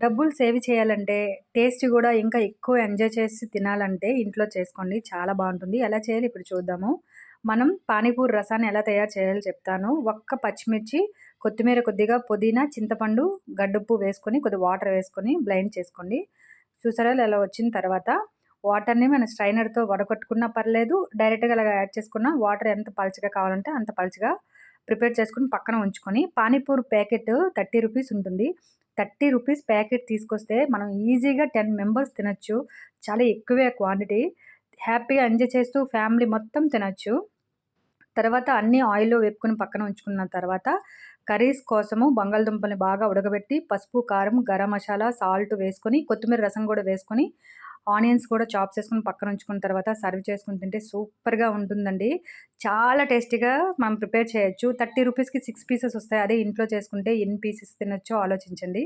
డబ్బులు సేవ్ చేయాలంటే, టేస్ట్ గూడా ఇంకా ఎక్కువ ఎంజాయ్ చేసి తినాలంటే ఇంట్లో చేసుకోండి. చాలా బావుంటుంది. ఎలా చేయాలో ఇప్పుడు చూద్దాము. మనం పానీపూరి రసాన్ని ఎలా తయారు చేయాలో చెప్తాను. ఒక్క పచ్చిమిర్చి, కొత్తిమీర కొద్దిగా, పుదీనా, చింతపండు, గడ్డుప్పు వేసుకొని, కొద్దిగా వాటర్ వేసుకొని బ్లెండ్ చేసుకోండి. చూసారా ఇలా వచ్చిన తర్వాత వాటర్‌ని మన స్ట్రైనర్‌తో వడకట్టుకున్నా పర్లేదు. డైరెక్ట్‌గా అలాగా యాడ్ చేసుకున్న వాటర్ ఎంత పలచగా కావాలంటే అంత పలచగా ప్రిపేర్ చేసుకొని పక్కన ఉంచుకొని, పానీపూరి ప్యాకెట్ రూ. 30 ఉంటుంది. రూ. 30 ప్యాకెట్ తీసుకొస్తే మనం ఈజీగా 10 మెంబర్స్ తినొచ్చు. చాలా ఎక్కువే క్వాంటిటీ. హ్యాపీగా ఎంజాయ్ చేస్తూ ఫ్యామిలీ మొత్తం తినొచ్చు. తర్వాత అన్నీ ఆయిల్‌లో వేపుకొని పక్కన ఉంచుకున్న తర్వాత, కర్రీస్ కోసము బంగాళదుంపల్ని బాగా ఉడకబెట్టి, పసుపు, కారం, గరం మసాలా, సాల్ట్ వేసుకొని, కొత్తిమీర రసం గూడా వేసుకొని, ఆనియన్స్ కూడా చాప్ చేసుకొని పక్కన ఉంచుకున్న తర్వాత సర్వ్ చేసుకొని తింటే సూపర్‌గా ఉంటుందండి. చాలా టేస్టీగా మనం ప్రిపేర్ చేయొచ్చు. రూ. 30కి 6 పీసెస్ వస్తాయి. అదే ఇంట్లో చేసుకుంటే ఎన్ని పీసెస్ తినొచ్చో ఆలోచించండి.